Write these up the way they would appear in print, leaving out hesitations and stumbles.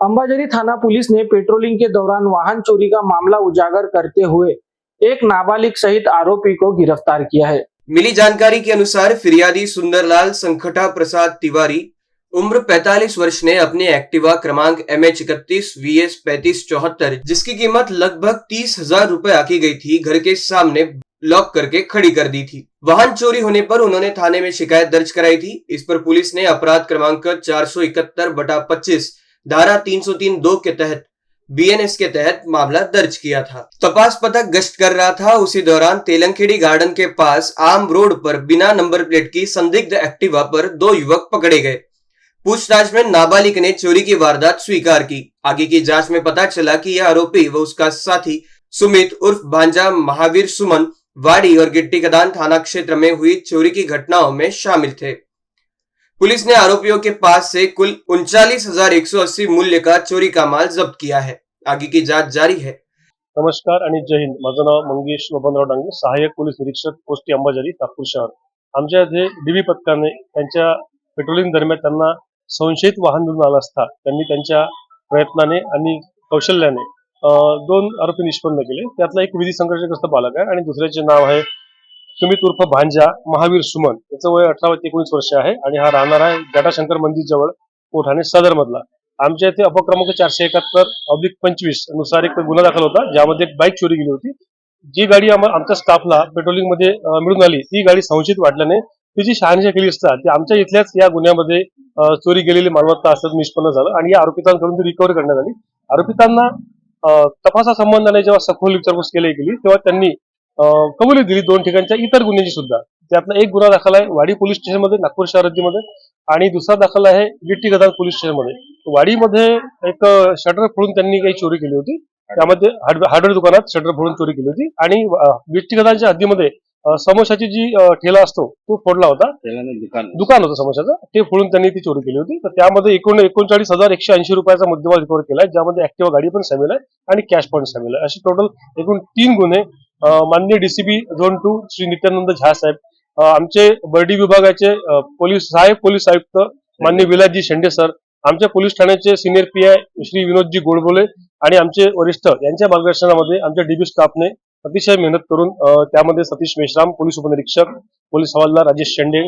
अंबाझरी थाना पुलिस ने पेट्रोलिंग के दौरान वाहन चोरी का मामला उजागर करते हुए एक नाबालिग सहित आरोपी को गिरफ्तार किया है। मिली जानकारी के अनुसार फिरियादी सुंदरलाल संखटा प्रसाद तिवारी उम्र 45 वर्ष ने अपने एक्टिवा क्रमांक MH31 VS 3574 जिसकी कीमत लगभग 30,000 रुपए आकी गई थी, घर के सामने लॉक करके खड़ी कर दी थी। वाहन चोरी होने पर उन्होंने थाने में शिकायत दर्ज कराई थी। इस पर पुलिस ने अपराध क्रमांक 471/25 धारा 303(2) के तहत BNS के तहत मामला दर्ज किया था। तपास पथक गश्त कर रहा था। उसी दौरान तेलंगखेड़ी गार्डन के पास आम रोड पर बिना नंबर प्लेट की संदिग्ध एक्टिवा पर 2 युवक पकड़े गए। पूछताछ में नाबालिग ने चोरी की वारदात स्वीकार की। आगे की जांच में पता चला कि यह आरोपी व उसका साथी सुमित उर्फ भांजा महावीर सुमन वाड़ी और गिट्टी कदान थाना क्षेत्र में हुई चोरी की घटनाओं में शामिल थे। पुलिस ने आरोपियों के पास से कुल 39,180 मूल्य का चोरी का माल जब्त किया है। आगे की जांच जारी है। नमस्कार आणि जय हिंद। माझं नाव मंगेश बबनराव डांगे, सहाय्यक पोलीस निरीक्षक पोस्ट अंबाझरी, नागपूर शहर। आमच्या इथे डीबी पथकाने त्यांच्या पेट्रोलिंग दरम्यान त्यांना संशयित वाहन मिळून आलं असता त्यांनी त्यांच्या प्रयत्नाने आणि कौशल्याने 2 आरोपी निष्पन्न केले। त्यातला एक विधी संघर्षग्रस्त बालक आहे आणि दुसऱ्याचे नाव आहे सुमित उर्फ भांजा महावीर सुमन। त्याचं वय 18 ते 19 वर्ष आहे आणि हा राहणार आहे जटाशंकर मंदिर जवळ कोठाणे सदर मधला। आमच्या इथे अपक्रमांक 471/25 नुसार एक गुन्हा दाखल होता, ज्यामध्ये एक बाईक चोरी गेली होती। जी गाडी आमच्या स्टाफला पेट्रोलिंग मध्ये मिळून आली, ती गाडी संशयित वाटल्याने तिची शहानिशा केली असता ती आमच्या इथल्याच या गुन्ह्यामध्ये चोरी गेलेली मालमत्ता असल्याचं निष्पन्न झालं आणि या आरोपितांकडून ती रिकव्हरी करण्यात आली। आरोपितांना तपासासंबंधाने जेव्हा सखोल विचारपूस केली गेली तेव्हा त्यांनी कबुली दिली 2 ठिकाणच्या इतर गुन्ह्यांची सुद्धा। त्यातला एक गुन्हा दाखल आहे वाडी पोलीस स्टेशन मध्ये नागपूर शहर हद्दीमध्ये आणि दुसरा दाखल आहे गिट्टी गदान पोलीस स्टेशन मध्ये। वाडीमध्ये एक शटर फोडून त्यांनी काही चोरी केली होती, त्यामध्ये हार्डवेअर दुकानात शटर फोडून चोरी केली होती आणि गिट्टी गदानच्या हद्दीमध्ये समोसाची जी ठेला असतो तो फोडला होता, दुकान होतं समोसाचं, ते फोडून त्यांनी ती चोरी केली होती। तर त्यामध्ये 39,180 रुपयाचा मुद्देमाल रिकव्हर केला आहे, ज्यामध्ये ऍक्टिवा गाडी पण सामील आहे आणि कॅश पण सामील आहे। अशी टोटल एकूण 3 गुन्हे माननीय DCP झोन 2 श्री नित्यानंद झा साहेब, आमचे बर्डी विभागाचे सहाय्यक पोलीस आयुक्त माननीय विलासजी शेंडे सर, आमच्या पोलीस ठाण्याचे सिनियर PI श्री विनोदजी गोडबोले आणि आमचे वरिष्ठ यांच्या मार्गदर्शनामध्ये आमच्या DB स्टाफने अतिशय मेहनत करून त्यामध्ये सतीश मेश्राम पोलीस उपनिरीक्षक, पोलीस हवालदार राजेश शेंडे,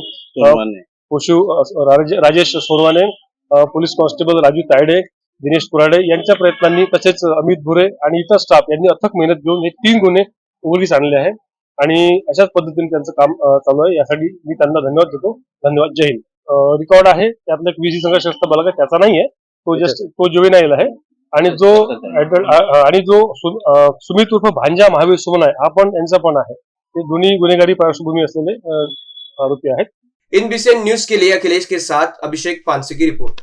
राजेश सोनवाने, पोलीस कॉन्स्टेबल राजू तायडे, दिनेश कुराडे यांच्या प्रयत्नांनी तसेच अमित भुरे आणि इतर स्टाफ यांनी अथक मेहनत घेऊन हे 3 गुन्हे उघडकीस आणले आहे आणि अशाच पद्धतीने त्यांचं काम चालू आहे। यासाठी मी त्यांना धन्यवाद देतो। धन्यवाद। जय हिंद। रेकॉर्ड आहे त्यातला एक विधी संघर्षग्रस्त बालक आहे, त्याचा नाहीये, तो जुवेनाईल आहे आणि जो सुमित उर्फ भांजा महावीर सुमन आहे हा पण यांचा पण आहे। ते दोन्ही गुन्हेगारी पार्श्वभूमी असलेले आरोपी आहेत। इन BCN न्यूज के लिए अखिलेश के साथ अभिषेक पानसे की रिपोर्ट।